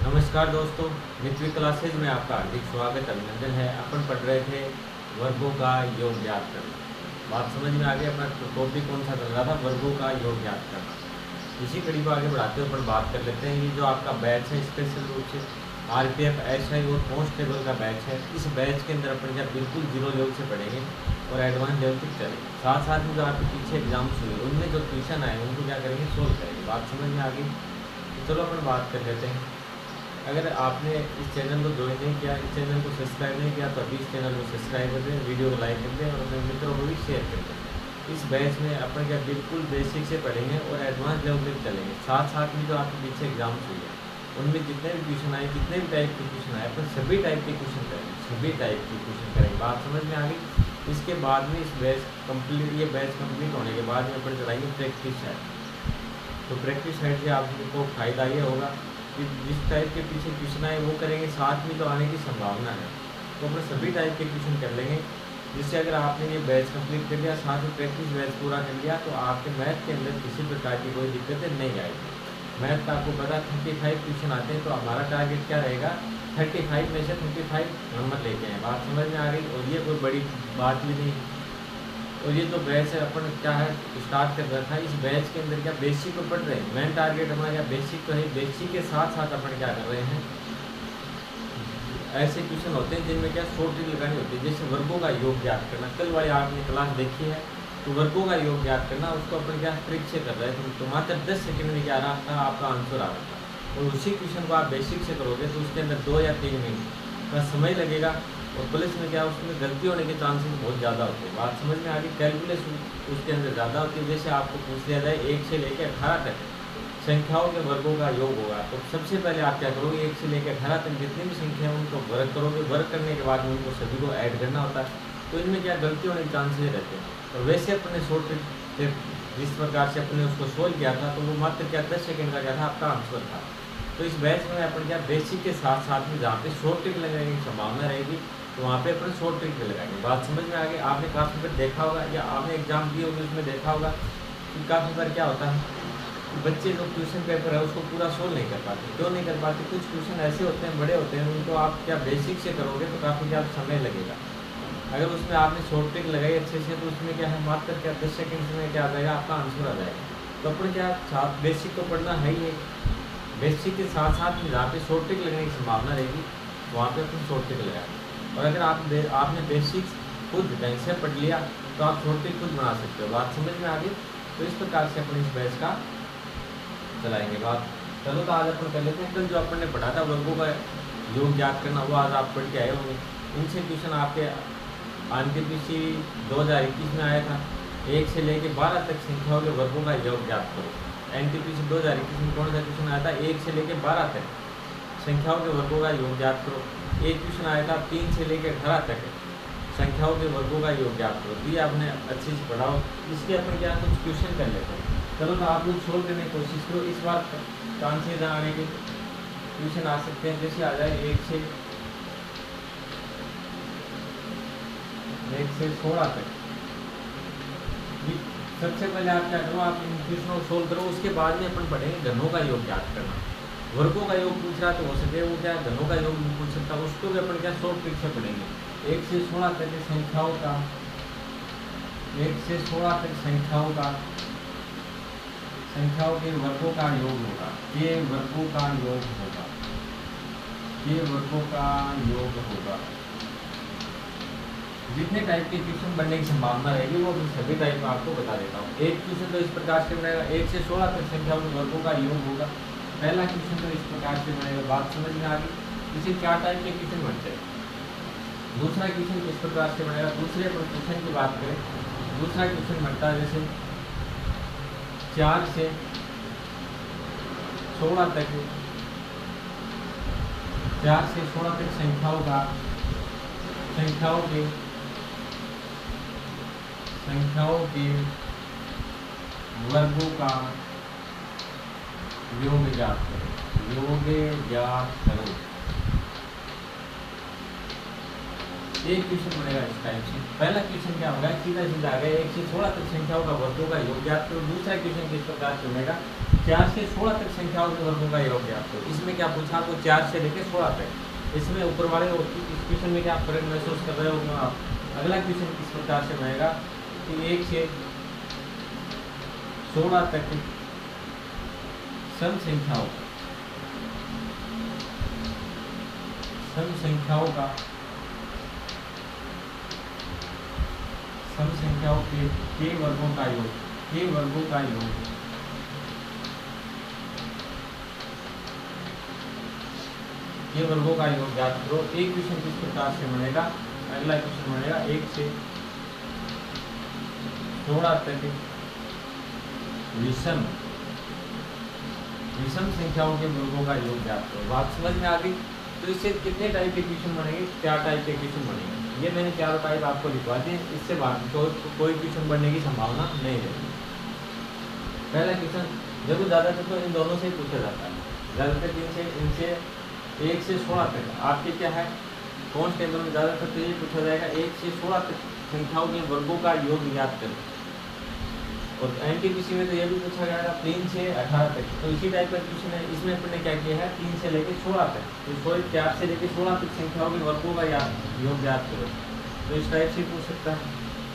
नमस्कार दोस्तों, मित्र क्लासेज में आपका हार्दिक स्वागत अभिनंदन है। अपन पढ़ रहे थे वर्गों का योग ज्ञात करना। बात समझ में आ गई। अपना टॉपिक कौन सा चल रहा था? वर्गों का योग ज्ञात करना। इसी कड़ी को आगे बढ़ाते हुए अपन बात कर लेते हैं। ये जो आपका बैच है स्पेशल रूप से RPF SI और कांस्टेबल का बैच है। इस बैच के अंदर अपन क्या बिल्कुल जीरो लेवल से पढ़ेंगे और एडवांस लेवल तक चलेंगे। साथ साथ में जो आपके पीछे एग्जाम्स हुए उनमें जो क्वेश्चन आए उनको क्या करेंगे, सोल्व करेंगे। बात समझ में आ गई। तो चलो अपन बात कर लेते हैं। अगर आपने इस चैनल को ज्वाइन नहीं किया, इस चैनल को सब्सक्राइब नहीं किया, तो अभी इस चैनल को सब्सक्राइब कर दें, वीडियो को लाइक कर दें और अपने मित्रों को भी शेयर कर दें। इस बैच में अपन क्या बिल्कुल बेसिक से पढ़ेंगे और एडवांस लेवल तक चलेंगे। साथ साथ में जो आपके पीछे एग्जाम्स हुए हैं उनमें जितने भी क्वेश्चन आए, जितने भी टाइप के क्वेश्चन आए, अपन सभी टाइप के क्वेश्चन करेंगे, सभी टाइप के क्वेश्चन करेंगे। बात समझ में आ गई। इसके बाद में इस बैच कंप्लीट, ये बैच कंप्लीट होने के बाद में अपन चलाएंगे प्रैक्टिस साइड। तो प्रैक्टिस साइड से आपको फायदा ये होगा कि जिस टाइप के पीछे क्वेश्चन आए वो करेंगे, साथ में तो आने की संभावना है। तो अपने सभी टाइप के क्वेश्चन कर लेंगे, जिससे अगर आपने ये बैच कंप्लीट कर लिया, साथ में प्रैक्टिस बैच पूरा कर लिया, तो आपके मैथ के अंदर किसी प्रकार की कोई दिक्कतें नहीं आएगी। मैथ का आपको पता 35 क्वेश्चन आते हैं, तो हमारा टारगेट क्या रहेगा? 35 में से 35 नंबर लेके आए। बात समझ में आ गई। और ये कोई बड़ी बात भी नहीं। और ये तो बैच है, अपन क्या है स्टार्ट कर रहा था। इस बैच के अंदर क्या बेसिक को पढ़ रहे हैं। मेन टारगेट हमारा क्या बेसिक तो है। बेसिक के साथ साथ अपन क्या कर रहे हैं, ऐसे क्वेश्चन होते हैं जिनमें क्या शॉर्ट ट्रिक लगानी होती है। जैसे वर्गों का योग ज्ञात करना, कल वाली आपने क्लास देखी है। तो वर्गों का योग ज्ञात करना, उसको अपन क्या ट्रिक से कर रहे थे। तो मात्र 10 सेकंड में क्या आ रहा था, आपका आंसर आ रहा था। और उसी क्वेश्चन को आप बेसिक से करोगे तो उसके अंदर 2 या 3 मिनट का समय लगेगा। और प्लस में क्या, उसमें गलती होने के चांसेस बहुत ज़्यादा होते हैं। बात समझ में आ गई। कैलकुलेशन उसके अंदर ज़्यादा होती है। जैसे आपको पूछ लिया जाए 1 से लेकर 18 तक संख्याओं के वर्गों का योग होगा, तो सबसे पहले आप क्या करोगे, 1 से लेकर 18 तक जितनी भी संख्या है उनको वर्ग करोगे। वर्ग करने के बाद में उनको सभी को ऐड करना होता है। तो इनमें क्या गलती होने के चांसेस रहते हैं। और वैसे अपने शॉर्ट ट्रिक जिस प्रकार से अपने उसको सोल्व किया था, तो वो मात्र क्या 10 सेकेंड का क्या था आपका आंसर था। तो इस बैच में अपन क्या बेसिक के साथ साथ में जहाँ पे शॉर्ट ट्रिक लगाने की संभावना रहेगी, तो वहाँ पे अपन शॉर्ट ट्रिक लगाएंगे। बात समझ में आ गई। आपने काफ़ी बार देखा होगा या आपने एग्जाम दिए होंगे, उसमें देखा होगा कि काफ़ी बार क्या होता है, बच्चे जो क्वेश्चन पेपर है उसको पूरा सोल्व नहीं कर पाते। क्यों नहीं कर पाते? कुछ क्वेश्चन ऐसे होते हैं, बड़े होते हैं, उनको आप क्या बेसिक से करोगे तो काफ़ी ज़्यादा समय लगेगा। अगर उसमें आपने शॉर्ट ट्रिक लगाई अच्छे से, तो उसमें क्या है, मात्र क्या 10 सेकेंड में क्या आ जाएगा, आपका आंसर आ जाएगा। तो अपन क्या साथ बेसिक तो पढ़ना है ही है। बेसिक के साथ साथ में जहाँ पे शॉर्ट ट्रिक लगने की संभावना रहेगी वहाँ पे अपन शॉर्ट ट्रिक लगाएंगे। और अगर आपने बेसिक्स खुद ढंग से पढ़ लिया तो आप शॉर्ट ट्रिक खुद बना सकते हो। बात समझ में आ गई। तो इस प्रकार से अपन इस बैच का चलाएंगे बात। चलो तो आज अपन कर लेते हैं। कल जो अपन ने पढ़ा था वर्गों का योग ज्ञात करना, वो आज आप पढ़ के आए होंगे। इनसे क्वेश्चन आपके NTPC 2021 में आया था। 1 से लेकर 12 तक संख्याओं के वर्गों का योग ज्ञात करो। NTPC 2021 में कौन सा क्वेश्चन आया था? 1 से लेकर 12 तक संख्याओं के वर्गों का योग ज्ञात करो। एक क्वेश्चन आया था 3 से लेकर 18 तक संख्याओं के वर्गों का योग ज्ञात करो। ये आपने अच्छे से पढ़ाओ। इसके अपन क्या कुछ क्वेश्चन कर लेते हैं। चलो तो आप लोग सोल्व करने की कोशिश करो। इस बार चांसेज आने के क्वेश्चन आ सकते हैं। जैसे आ जाए 1 से 16 तक। सबसे पहले आप क्या करो, आप इन क्वेश्चनों को सोल्व करो। उसके बाद में अपन पढ़ेंगे घनों का योग ज्ञात करना। वर्गों का योग पूछ रहा तो हो सके वो क्या घनों का योग भी पूछ सकता है, उसको भी अपन क्या शॉर्ट ट्रिक से पढ़ेंगे। 1 से 16 तक संख्याओं का, 1 से 16 तक संख्याओं के वर्गों का योग होगा। ये वर्गों का योग होगा, ये वर्गों का योग होगा। जितने टाइप के क्वेश्चन बनने की संभावना रहेगी वो सभी टाइप में आपको बता देता हूँ। एक क्वेश्चन तो इस प्रकार से बनेगा, 1 से 16 तक संख्याओं के वर्गों का योग होगा। पहला क्वेश्चन तो इस प्रकार से बनेगा। बात समझ में आ गई। इसे क्या टाइप के क्वेश्चन बनते हैं। दूसरा क्वेश्चन किस प्रकार से बनेगा। दूसरे क्वेश्चन की बात करें, दूसरा क्वेश्चन बनता है जैसे 4 से 16 तक, 4 से 16 तक संख्याओं के वर्गों का योग ज्ञात करो। योग ज्ञात करो। एक क्वेश्चन बनेगा इस टाइप से। पहला क्वेश्चन क्या होगा, सीधा सीधा आ गया 1 से 16 तक संख्याओं का वर्गों का योग ज्ञात करो। दूसरा क्वेश्चन किस प्रकार से बनेगा, 4 से 16 तक संख्याओं के वर्गों का योग ज्ञात करो। इसमें क्या पूछा आपको 4 से लेकर 16 तक। इसमें ऊपर वाले इस क्वेश्चन में क्या फर्क महसूस कर रहे हो आप? अगला क्वेश्चन किस प्रकार से बनेगा कि 1 से 16 तक सम संख्याओं के वर्गों का योग ज्ञात करो। एक क्वेश्चन किस प्रकार से बनेगा? अगला क्वेश्चन बनेगा 1 से 16 तक विषम संख्याओं के वर्गों का योग ज्ञात करो। बात समझ में आ गई? तो इससे कितने टाइप के क्वेश्चन बनेंगे? 4 टाइप के क्वेश्चन बनेंगे। ये मैंने चारों टाइप आपको लिखवा दिए। इससे बाद कोई क्वेश्चन बनने की संभावना नहीं है। पहला क्वेश्चन देखो, ज़्यादातर तो इन दोनों से ही पूछा जाता है। ज़्यादातर इनसे 1 से 16 तक आपके क्या है कौन टेबल में ज़्यादातर तो ये पूछा जाएगा 1 से 16 तक संख्याओं के वर्गों का योग ज्ञात करें। और एनटीपीसी में तो ये भी पूछा गया था 3 से 18 तक। तो इसी टाइप का क्वेश्चन है। इसमें अपने क्या किया है 3 से लेकर 16 तक, तो 4 से लेकर 16 तक संख्याओं के वर्गों का योग ज्ञात करो। तो इस टाइप से पूछ सकता है।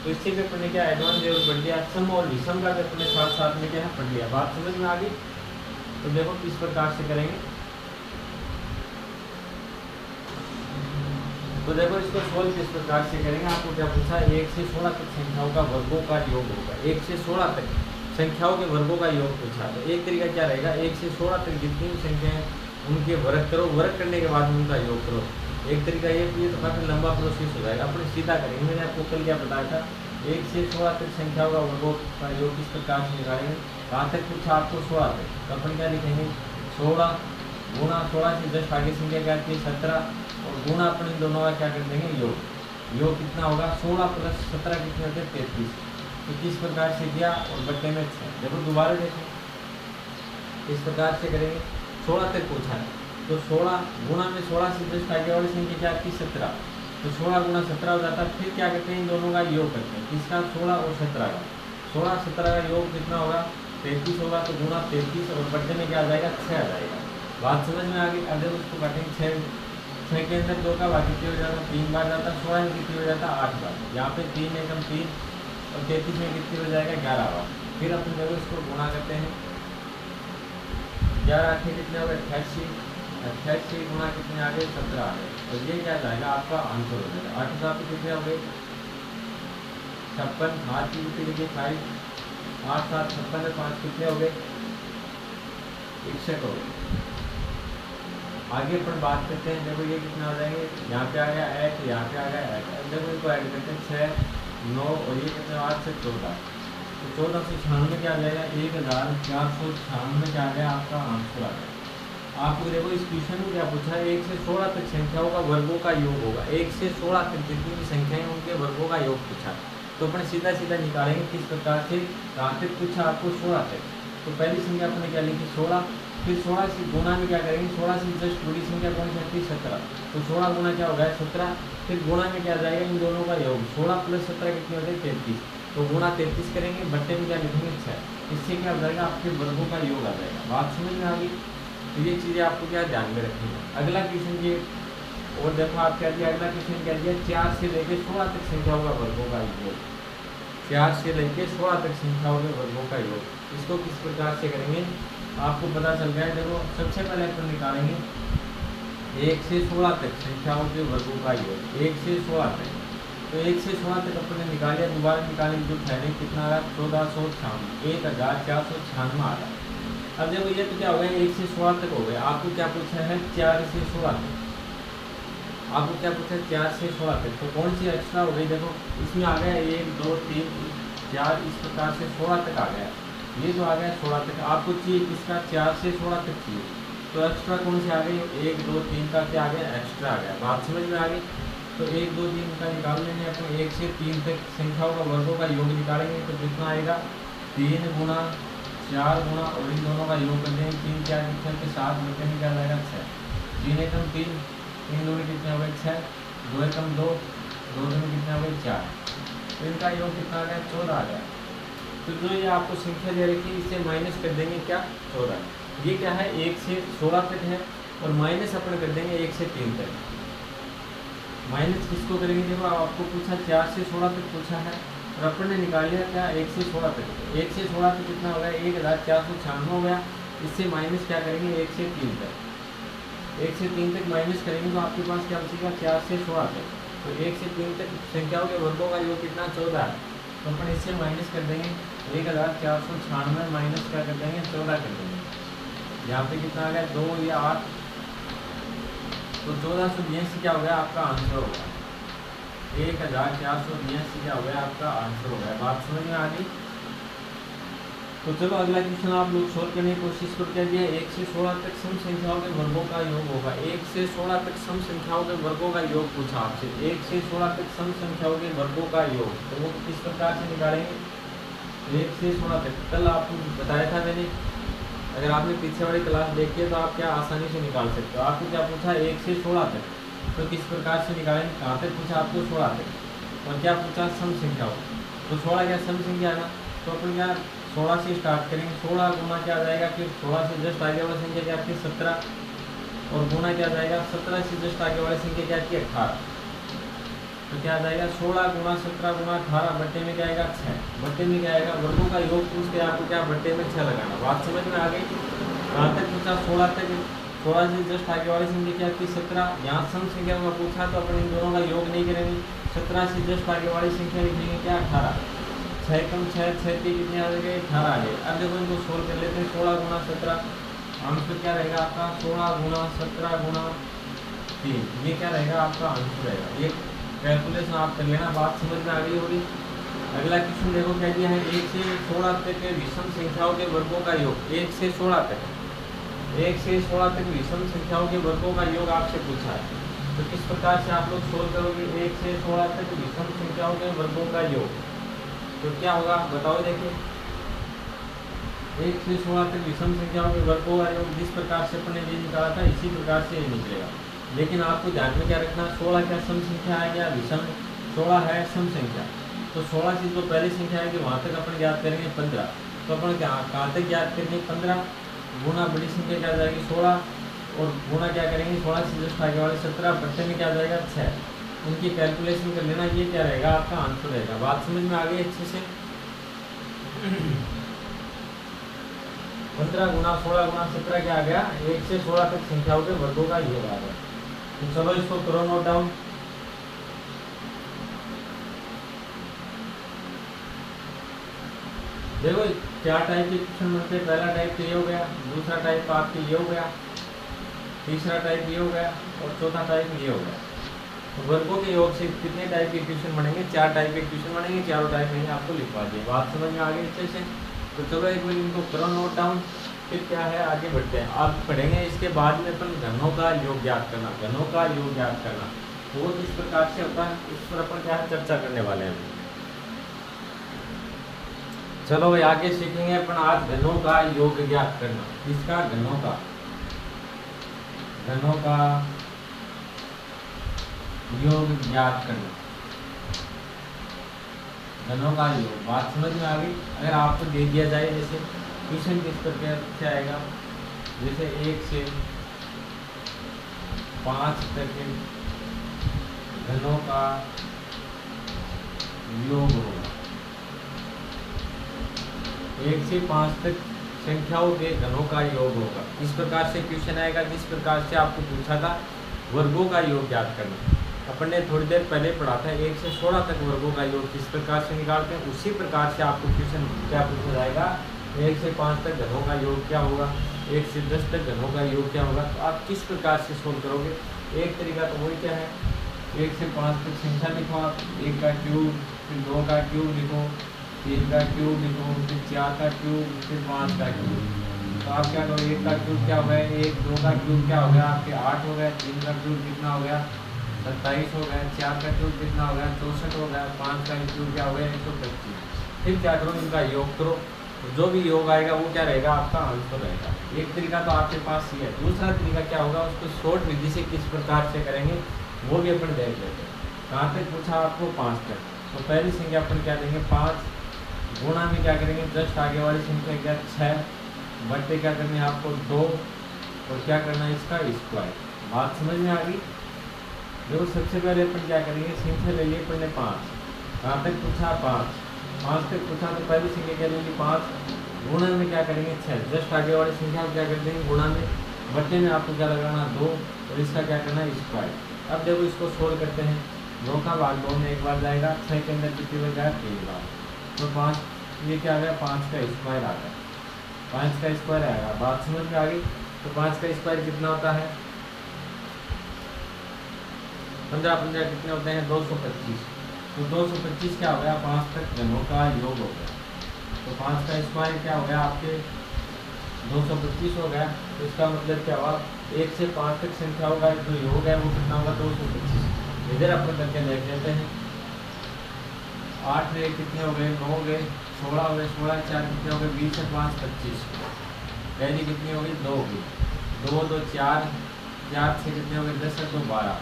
तो इससे भी अपने क्या एडवांस लेवल पढ़ लिया। सम और विषम का भी अपने साथ साथ में क्या है पढ़ लिया। बात समझ में आ गई? तो देखो किस प्रकार से करेंगे। तो देखो इसको सोल्व किस प्रकार से करेंगे। आपको क्या पूछा 1 से 16 तक संख्याओं का वर्गों का योग होगा। 1 से 16 तक संख्याओं के वर्गों का योग पूछा। तो एक तरीका क्या रहेगा 1 से 16 तक जितनी भी संख्याएं उनके वर्ग करो, वर्ग करने के बाद उनका योग करो। एक तरीका ये तो काफ़ी लंबा प्रोसेस हो जाएगा। अपने सीधा करेंगे। मैंने आपको कल क्या बताया था 1 से 16 तक संख्याओं का वर्गों का योग किस प्रकार से निकालेंगे। कहाँ तक पूछा आपको 16 तक। तो अपन क्या लिखेंगे 16 गुणा 16 से जस्ट आगे संख्या क्या आती है 17 और गुणा अपन इन दोनों का क्या कर देंगे योग कितना होगा 16 प्लस 17 कितने होते हैं 33। तो किस प्रकार से किया और बट्टे में 6। देखो दोबारा देखें इस प्रकार से करेंगे। 16 तक पूछा है तो 16 गुणा में 16 से जस्ट आगे वाली संख्या क्या आती है 17। तो 16 गुणा 17 हो जाता है। फिर क्या करते हैं इन दोनों का योग करते हैं। किसका 16 और 17 का। 16 17 का योग कितना होगा 33 होगा। तो गुणा 33 और बट्टे में क्या आ जाएगा 6 आ जाएगा। बात समझ में आ गई? अगर उसको काटेंगे 6 के अंदर 2 का भाग कितने हो जाता है 3 बार जाता है। 16 में कितनी हो जाता है 8 बार। यहाँ पे 3 एकम 3 और 33 में कितनी हो जाएगा 11 बार। फिर अपन जब इसको गुणा करते हैं 11 आठे कितने हो गए 88 गुणा कितने आ गए 17 आ गए। और ये क्या जाएगा आपका आंसर हो जाएगा। 8 सात कितने हो गए 56। 8 की कितने लिखिए 5 8 7 56 5 कितने हो गए 61 हो गए। आगे अपन बात करते हैं। देखो ये कितना आ जाएंगे यहाँ पे आ गया 8 यहाँ पे आ गया 8। देखो इनको ऐड करते हैं 6 9 और ये कितने 8 से 14। तो 1496 क्या आ जाएगा 1496 क्या आ गया आपका आंसर आ गया। आपको देखो इस क्वेश्चन में क्या पूछा है 1 से 16 तक संख्याओं का वर्गों का योग होगा। 1 से 16 तक जितनी भी संख्याएं उनके वर्गों का योग पूछा। तो अपन सीधा निकालेंगे किस प्रकार से। कहाँ तक पूछा आपको 16 तक। तो पहली संख्या अपने क्या लिखी 16। फिर 16 से गुणा में क्या करेंगे 16 से जस्ट बड़ी संख्या कौन सी आती है 17। तो 16 गुणा क्या होगा 17। फिर गुणा में क्या जाएगा इन दोनों का योग 16 प्लस 17 कितने होते हैं 33। तो गुणा 33 करेंगे बट्टे में क्या लिखेंगे 6। इससे क्या हो जाएगा आपके वर्गों का योग आ जाएगा। बात समझ में आ गई? तो ये चीज़ें आपको क्या ध्यान में रखनी है। अगला क्वेश्चन ये और देखो आप क्या दिया। अगला क्वेश्चन क्या दिया 4 से लेकर 16 तक संख्याओं का वर्गों का योग। 4 से लेकर 16 तक संख्याओं के वर्गों का योग। इसको किस प्रकार से करेंगे आपको पता चल गया है। देखो सबसे पहले अपन निकालेंगे 1 से 16 तक संख्याओं के वर्गों का योग। 1 से 16 तक। तो 1 से 16 तक अपन ने निकाल लिया। दोबारा निकालेंगे जो पहले कितना आ रहा है 1496 1496 आ रहा है। अब देखो ये तो क्या हो गया 1 से 16 तक हो गया। आपको क्या पूछा है 4 से 16 तक। आपको क्या पूछा है 4 से 16 तक। तो कौन सी एक्स्ट्रा हो गई देखो इसमें आ गया 1 2 3 4 इस प्रकार से 16 तक आ गया। ये जो आ गया 16 तक आपको चाहिए किसका 4 से 16 तक चाहिए। तो एक्स्ट्रा कौन सी आ गई 1 2 3 का क्या आ गया एक्स्ट्रा आ गया। बात समझ में आ गई? तो 1 2 3 का निकाल लेंगे अपने 1 से 3 तक संख्याओं का वर्गों का योग निकालेंगे। तो कितना आएगा 3 गुणा 4 गुणा और इन दोनों का योग कर देंगे 3 4 कितने 7 बटे में क्या जाएगा 6। 3 एकम 3 3 2 में कितने हो गए 6 2 एकम 2 2 में कितने हो गए 4। तो इनका योग कितना आ गया 14 आ गया। तो जो ये आपको संख्या दे रखी है इससे माइनस कर देंगे क्या 14। ये क्या है 1 से 16 तक है और माइनस अपन कर देंगे 1 से 3 तक। माइनस किसको करेंगे, देखो आपको पूछा 4 से 16 तक पूछा है और अपन ने निकाल लिया क्या 1 से 16 तक। 1 से 16 तक कितना हो गया 1496 हो गया। इससे माइनस क्या करेंगे 1 से 3 तक। 1 से 3 तक माइनस करेंगे तो आपके पास क्या बचेगा 4 से 16 तक। तो 1 से 3 तक संख्याओं के वर्गों का योग कितना 14 है। तो अपन इससे माइनस कर देंगे 1496 माइनस क्या कर देंगे 14 कर देंगे। यहाँ पे कितना आ गया 2 या 8, तो 1482 क्या हो गया आपका आंसर हो गया। 1482 क्या हो गया आपका आंसर हो गया। बात समझ में आ गई। तो चलो अगला क्वेश्चन आप लोग सोल्व करने की कोशिश करो। क्या दिया 1 से 16 तक सम संख्याओं के वर्गों का योग होगा। 1 से 16 तक सम संख्याओं के वर्गों का योग पूछा आपसे। 1 से 16 तक सम संख्याओं के वर्गों का योग, तो वो किस प्रकार से निकालेंगे 1 से 16 तक। कल आपको बताया था मैंने, अगर आपने पीछे वाली क्लास देखी है तो आप क्या आसानी से निकाल सकते हो। आपको क्या पूछा 1 से 16 तक, तो किस प्रकार से निकालेंगे। कहाँ तक पूछा आपको 16 तक। और क्या पूछा सम संख्याओं, तो 16 क्या सम संख्या है ना, तो अपन क्या 16 से स्टार्ट करेंगे। 16 गुना क्या आ जाएगा, फिर 16 से जस्ट आगे वाली संख्या क्या आती है 17, और गुना क्या आ जाएगा 17 से जस्ट आगे वाली संख्या क्या आती है 18। तो क्या आ जाएगा 16 गुना 17 गुना 18 बट्टे में क्या आएगा 6। बट्टे में क्या आएगा वर्गों का योग पूछ के आपको क्या बट्टे में 6 लगाना। बात समझ में आ गई। कहाँ तक पूछा 16 तक। 16 से जस्ट आगे वाली संख्या क्या आती है 17। यहाँ सम संख्या का पूछा तो अपन इन दोनों का योग नहीं करेंगे। 17 से जस्ट आगे वाली संख्या लिखेंगे क्या 18। 6 कम 6 6 के कितने आ जाएंगे 18 आ गए। अब देखो इनको सोल्व कर लेते हैं। 16 गुना 17 आंसर क्या रहेगा आपका 16 गुना 17 गुना 3, ये क्या रहेगा आपका आंसर रहेगा। ये कैलकुलेशन आप कर लेना। बात समझ में आ गई होगी। अगला क्वेश्चन देखो क्या दिया है 1 से 16 तक के विषम संख्याओं के वर्गों का योग। 1 से 16 तक 1 से 16 तक विषम संख्याओं के वर्गों का योग आपसे पूछा है। तो किस प्रकार से आप लोग सोल्व करोगे 1 से 16 तक विषम संख्याओं के वर्गों का योग। तो क्या होगा बताओ। देखिए 1 से 16 तक विषम संख्याओं के वर्गों का योग जिस प्रकार से अपने ये निकाला था इसी प्रकार से ये निकलेगा। लेकिन आपको ध्यान में क्या रखना 16 क्या सम संख्या है या विषम। 16 है सम संख्या, तो 16 से जो पहली संख्या है कि वहाँ तक अपन याद करेंगे 15। तो अपन कहाँ तक याद करेंगे 15 गुना बड़ी संख्या क्या आ जाएगी 16 और गुना क्या करेंगे 16 से जस्ट आगे वाले 17 बट्टे में क्या आ जाएगा 6। उनकी कैलकुलेशन कर लेना। ये क्या रहेगा आपका आंसर रहेगा। बात समझ में आ गई अच्छे से। 15 गुना 16 गुना 17 क्या आ गया 1 से 16 तक संख्याओं के वर्गों का योग आ गया। तो चलो इसको करो नोट डाउन। देखो क्या टाइप के क्वेश्चन बनते हैं। पहला टाइप तो ये हो गया, दूसरा टाइप आपके ये हो गया, तीसरा टाइप ये हो गया और चौथा टाइप ये हो गया। तो वर्गों के योग से कितने टाइप के क्वेश्चन बनेंगे 4 टाइप के क्वेश्चन बनेंगे। चारों टाइप मैंने आपको लिखवा दिए। बात समझ में आ गई अच्छे से। तो चलो एक बार इनको करो नोट डाउन, फिर क्या है आगे बढ़ते हैं। आप पढ़ेंगे इसके बाद में अपन घनों का योग ज्ञात करना। घनों का योग ज्ञात करना वो किस प्रकार से होता है उस पर अपन क्या है चर्चा करने वाले हैं। चलो भाई आगे सीखेंगे अपन आज घनों का योग ज्ञात करना। इसका घनों का योग ज्ञात करना। घनों का योग बात समझ में आ गई। अगर आपको दे दिया जाए जैसे क्वेश्चन किस प्रकार से आएगा, जैसे 1 से 5 तक घनों का योग होगा। 1 से 5 तक संख्याओं के घनों का योग होगा। इस प्रकार से क्वेश्चन आएगा जिस प्रकार से आपको पूछा था वर्गों का योग ज्ञात करना। अपन ने थोड़ी देर पहले पढ़ा था 1 से 16 तक वर्गों का योग किस प्रकार से निकालते हैं। उसी प्रकार से आपको क्वेश्चन क्या पूछा जाएगा 1 से 5 तक घनों का योग क्या होगा, 1 से 10 तक घनों का योग क्या होगा। तो आप किस प्रकार से सोल्व करोगे। एक तरीका तो वही क्या है 1 से 5 तक संख्या लिखो आप, 1 का क्यूब, फिर 2 का क्यूब लिखो, 3 का क्यूब लिखो, फिर 4 का क्यूब, फिर 5 का क्यूब। तो आप क्या करोगे 1 का क्यूब क्या हो गया 1, 2 का क्यूब क्या हो गया आपके 8 हो गया, 3 का क्यूब कितना हो गया 27 हो गया, 4 का क्यूब कितना हो गया 64 हो गया, 5 का क्यूब क्या हो गया 125। फिर क्या करो इनका योग करो, जो भी योग आएगा वो क्या रहेगा आपका आंसर रहेगा। एक तरीका तो आपके पास ही है। दूसरा तरीका क्या होगा उसको शॉर्ट विधि से किस प्रकार से करेंगे वो भी अपन देख लेते हैं। कहाँ तक पूछा आपको 5 तक। तो पहली संख्या अपन क्या देंगे 5 गुणा में क्या करेंगे, जस्ट आगे वाली संख्या क्या 6 बट्टे क्या करने हैं आपको 2 और क्या करना है इसका स्क्वायर। बात समझ में आ गई। देखो सबसे पहले अपन क्या करेंगे, संख्या ले लिए अपन ने 5, कहाँ तक पूछा 5 तक पूछा, तो पहली संख्या क्या लेंगे 5, गुणा में क्या करेंगे 6, जस्ट आगे वाली संख्या क्या कर देंगे गुणा में, बट्टे में आपको क्या लगाना 2 और इसका क्या करना है स्क्वायर। अब देखो इसको सोल्व करते हैं, 2 का भाग 2 में एक बार जाएगा, 6 के अंदर कितनी बच जाएगा 3 बार, तो 5 ये क्या आ गया 5 का स्क्वायर आ गया, 5 का स्क्वायर आएगा। बात समझ में आ गई। तो 5 का स्क्वायर कितना होता है 15 कितने होते हैं 225, तो 225 क्या हो गया 5 तक घनों का योग हो गया, तो 5 का स्क्वायर क्या हो गया आपके 225 हो गया। तो इसका मतलब क्या हुआ 1 से 5 तक संख्या होगा जो योग है वो कितना होगा 225। इधर अपन करके देख लेते हैं, 8 में कितने हो गए 9 हो गए, 16 हो गए, 16 4 कितने हो गए 20 से 5 25, पहली कितनी हो गई 2 होगी, 2 2 4 4 से कितने हो गए 10 से 2 12,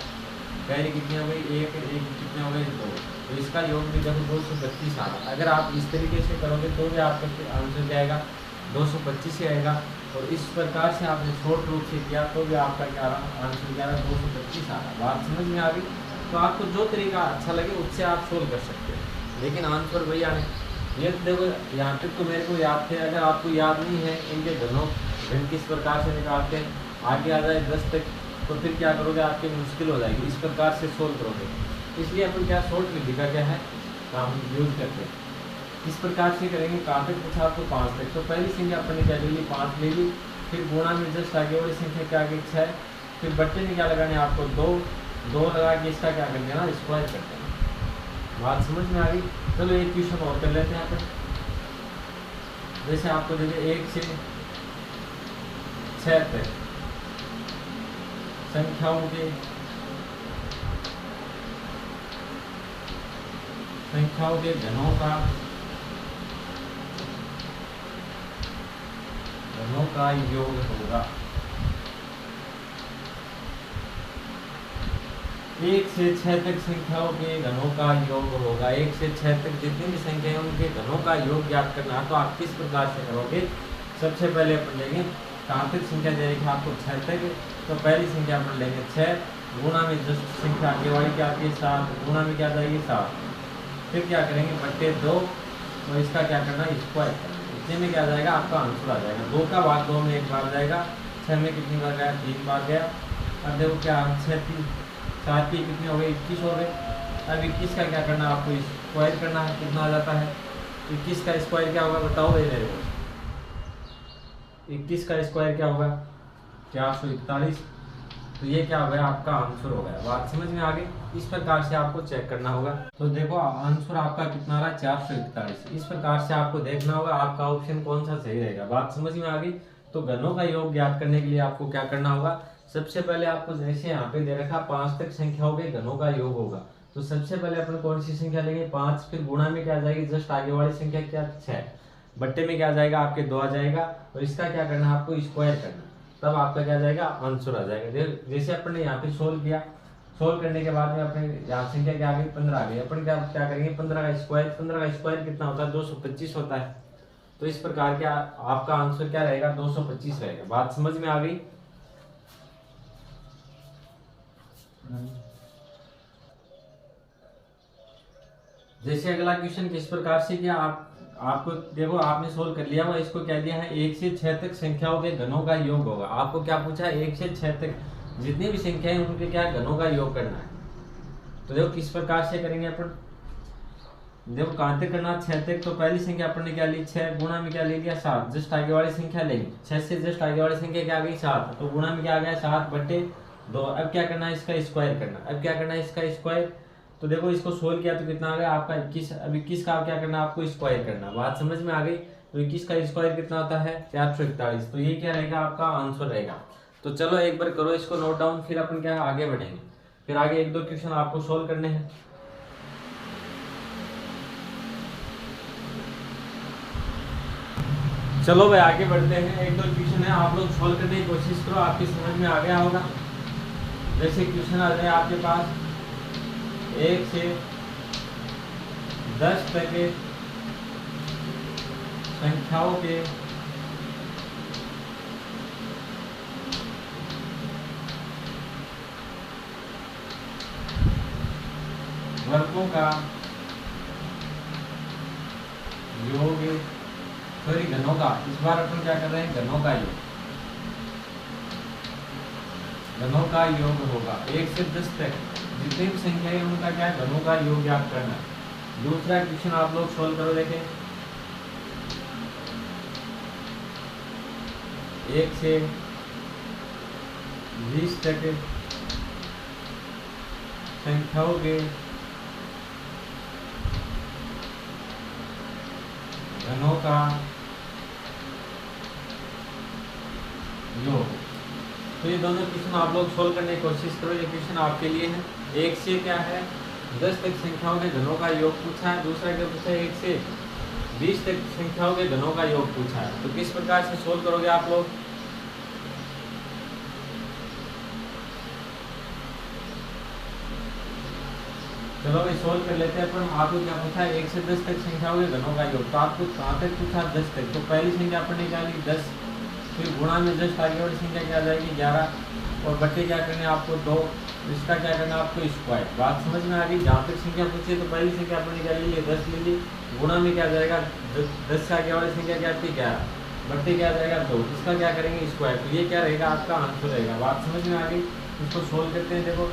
पहली कितनी हो गई 1 1 कितने हो गए 2, तो इसका योग भी देखो 225 आ रहा। अगर आप इस तरीके से करोगे तो भी आपका आंसर जाएगा 225 ही आएगा, और इस प्रकार से आपने शॉर्ट रूप से किया तो भी आपका क्या रहा आंसर क्या रहा 225 आ रहा। बात समझ में आ गई। तो आपको जो तरीका अच्छा लगे उससे आप सोल्व कर सकते हो, लेकिन आंसर वही आने। ये देखो यहाँ तक तो मेरे को याद थे, अगर आपको याद नहीं है इनके घनों घन किस प्रकार से निकालते हैं, आगे आ जाए 10 तक तो फिर क्या करोगे आपकी मुश्किल हो जाएगी, इस प्रकार से सोल्व करोगे। इसलिए अपन क्या शॉर्ट विधि का क्या है काम यूज करते हैं, इस प्रकार से करेंगे। कहाँ तक पूछा आपको 5 तक, तो पहली संख्या अपन ने क्या ले ली 5 ले ली, फिर गुणा में जस्ट आगे वाली संख्या क्या आ गई 6, फिर बट्टे में क्या लगाने आपको 2 लगा के इसका क्या कर देना स्क्वायर कर देना। बात समझ में आ गई। चलो एक क्वेश्चन और कर लेते हैं यहाँ पर, जैसे आपको देखिए 1 से 6 तक संख्याओं के घनों का योग होगा। 1 से 6 तक संख्याओं के घनों का योग होगा। 1 से 6 तक जितनी भी संख्या है उनके घनों का योग ज्ञात करना है। तो आप किस प्रकार से करोगे, सबसे पहले अपन लेंगे कहाँ तक संख्या दे रही है आपको 6 तक, तो पहली संख्या अपन लेंगे 6, गुणा में जस्ट संख्या आगे वाली क्या आती है 7, गुणा में क्या जाएगी 7, फिर क्या करेंगे बट्टे 2 और इसका क्या करना स्क्वायर करना, इतने में क्या जाएगा आपका आंसर आ जाएगा। 2 का भाग 2 में एक बार जाएगा, 6 में कितनी बार गया 3 बार गया। अब देखो क्या 6 3 7 की कितनी हो गई 21 हो गए। अब 21 का क्या करना आपको स्क्वायर करना है, कितना आ जाता है 21 का स्क्वायर क्या होगा बताओ भाई मेरे को, 21 का स्क्वायर क्या होगा 441, तो ये क्या हो गया आपका आंसर हो गया। बात समझ में आ गई। इस प्रकार से आपको चेक करना होगा। तो देखो आंसर आपका कितना रहा 441। इस प्रकार से आपको देखना होगा आपका ऑप्शन कौन सा सही रहेगा। बात समझ में आ गई। तो घनों का योग ज्ञात करने के लिए आपको क्या करना होगा, सबसे पहले आपको जैसे यहाँ पे दे रखा 5 तक संख्याओं के घनों का योग होगा, तो सबसे पहले अपन कौन सी संख्या लेंगे 5, फिर गुणा में क्या जाएगी जस्ट आगे वाली संख्या क्या 6, बट्टे में क्या जाएगा आपके 2 आ जाएगा, और इसका क्या करना है आपको स्क्वायर करना, तब आपका क्या जाएगा आंसर आ जाएगा। जैसे अपन ने यहाँ पे सोल्व किया, सोल्व करने के बाद में अपने यहाँ संख्या क्या आ गई 15 आ गई। अपन क्या करेंगे 15 का स्क्वायर कितना होता है 225 होता है। तो इस प्रकार के आपका आंसर क्या रहेगा 225 रहेगा। बात समझ में आ गई। जैसे अगला क्वेश्चन किस प्रकार से किया आपको देखो आपने सोल्व कर लिया हुआ, इसको क्या दिया है 1 से 6 तक संख्याओं के घनों का योग होगा। आपको क्या पूछा है 1 से 6 तक जितनी भी संख्याएं उनके क्या घनों का योग करना है। तो देखो किस प्रकार से करेंगे अपन, देखो कहां तक करना 6 तक, तो पहली संख्या अपन ने क्या ली 6, गुणा में क्या ले लिया 7, जस्ट आगे वाली संख्या लेंगे 6 से जस्ट आगे वाली संख्या क्या आ गई 7, तो गुणा में क्या आ गया 7 बटे 2। अब क्या करना है इसका स्क्वायर करना, अब क्या करना है इसका स्क्वायर। तो देखो इसको सोल्व किया तो कितना आ गया आपका 21। अब 21 का क्या करना आपको स्क्वायर करना। बात समझ में आ गई। तो 21 का स्क्वायर कितना होता है 441। तो ये क्या रहेगा आपका आंसर रहेगा। तो चलो एक बार करो इसको नोट डाउन, फिर अपन क्या आगे बढ़ेंगे, फिर आगे 1-2 क्वेश्चन आपको सोल्व करने हैं। चलो भाई आगे बढ़ते हैं। 1-2 क्वेश्चन है, आप लोग सोल्व करने की कोशिश करो, आपकी समझ में आ गया होगा। जैसे क्वेश्चन आ जाए आपके पास 1 से 10 तक संख्याओं के वर्गों का योग, सॉरी घनों का, इस बार अपन क्या कर रहे हैं, घनों का योग, घनों का योग होगा 1 से 10 तक जितनी भी संख्या है उनका क्या है, घनों का योग ज्ञात करना। दूसरा क्वेश्चन आप लोग सोल्व करो, देखें 1 से 20 तक संख्याओं के घनों का योग। तो ये दोनों क्वेश्चन आप लोग सोल्व करने की कोशिश करो। ये क्वेश्चन आपके लिए है। 1 से क्या है 10 तक संख्याओं के घनों का योग पूछा है, दूसरा क्या पूछा है 1 से 20 तक संख्याओं के घनों का योग पूछा है। तो किस प्रकार से सोल्व करोगे आप लोग, चलो भाई सोल्व कर लेते हैं। अपन आपको क्या पूछा है 1 से 10 तक संख्याओं के घनों का योग। तो आपको कहाँ तक पूछा, 10 तक। तो पहली संख्या अपन ने क्या ली 10, फिर गुणा में जस्ट आगे वाली संख्या क्या आ जाएगी 11, और बट्टे क्या करने आपको 2, इसका क्या करना आपको स्क्वायर। बात समझ में आ गई। जहाँ तक संख्या पूछी तो पहली संख्या अपन ने क्या ले ली 10 ले ली, गुणा में क्या जाएगा 10 से आगे वाली संख्या क्या आती है 11, बट्टे क्या आ जाएगा 2, इसका क्या करेंगे स्क्वायर। तो ये क्या रहेगा आपका आंसर रहेगा। बात समझ में आ गई। इसको सोल्व करते हैं। देखो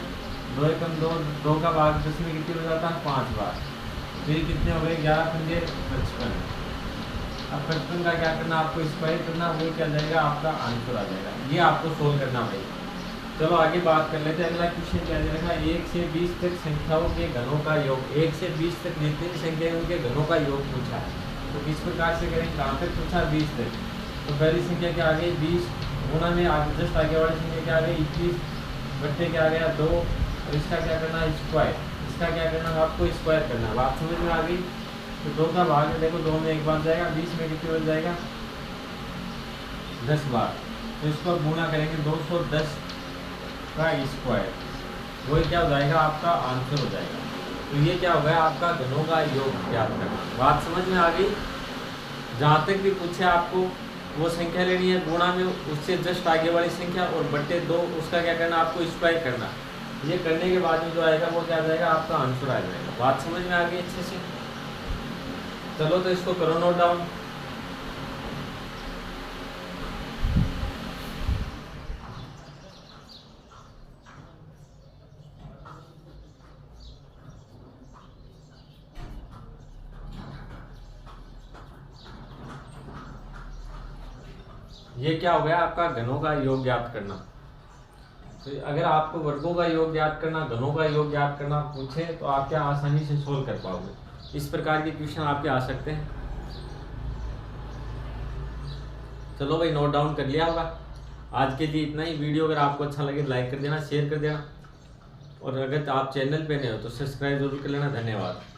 2 एकम 2, 2 का भाग 10 में कितनी हो जाता है 5 बार, फिर कितने हो गए 11 पंजे 55। अब 55 का क्या करना आपको स्क्वायर करना, वो क्या जाएगा आपका आंसर आ जाएगा। ये आपको सोल्व करना भाई। चलो आगे बात कर लेते हैं। अगला क्वेश्चन क्या दे रखा है 1 से 20 तक संख्याओं के घनों का योग। 1 से 20 तक जितनी भी संख्या है उनके घनों का योग पूछा है। तो किस प्रकार से करेंगे, कहाँ तक पूछा 20 तक। तो पहली संख्या क्या आ गई 20, गुणा में आगे जस्ट आगे वाली संख्या क्या आ गई 21, बट्टे क्या आ गया 2, और इसका क्या करना है स्क्वायर। इसका क्या करना है आपको स्क्वायर करना। बात समझ में आ गई। तो 2 का भाग देखो 2 में 1 बार जाएगा, 20 में कितनी बन जाएगा 10 बार। तो इसको गुणा करेंगे 210 का स्क्वायर, वो क्या हो जाएगा आपका आंसर हो जाएगा। तो ये क्या हो गया आपका घनों का योग ज्ञात करना। बात समझ में आ गई। जहाँ तक भी पूछे आपको वो संख्या लेनी है, गुणा में उससे जस्ट आगे वाली संख्या, और बट्टे 2 उसका क्या करना आपको स्क्वायर करना। ये करने के बाद में जो आएगा वो क्या आ जाएगा आपका आंसर आ जाएगा। बात समझ में आ गई अच्छे से। चलो तो इसको करो नोट डाउन। ये क्या हो गया आपका घनों का योग ज्ञात करना। तो अगर आपको वर्गों का योग ज्ञात करना, घनों का योग ज्ञात करना पूछे तो आप क्या आसानी से सोल्व कर पाओगे। इस प्रकार के क्वेश्चन आपके आ सकते हैं। चलो भाई नोट डाउन कर लिया होगा। आज के लिए इतना ही। वीडियो अगर आपको अच्छा लगे लाइक कर देना, शेयर कर देना, और अगर आप चैनल पे नए हो तो सब्सक्राइब जरूर कर लेना। धन्यवाद।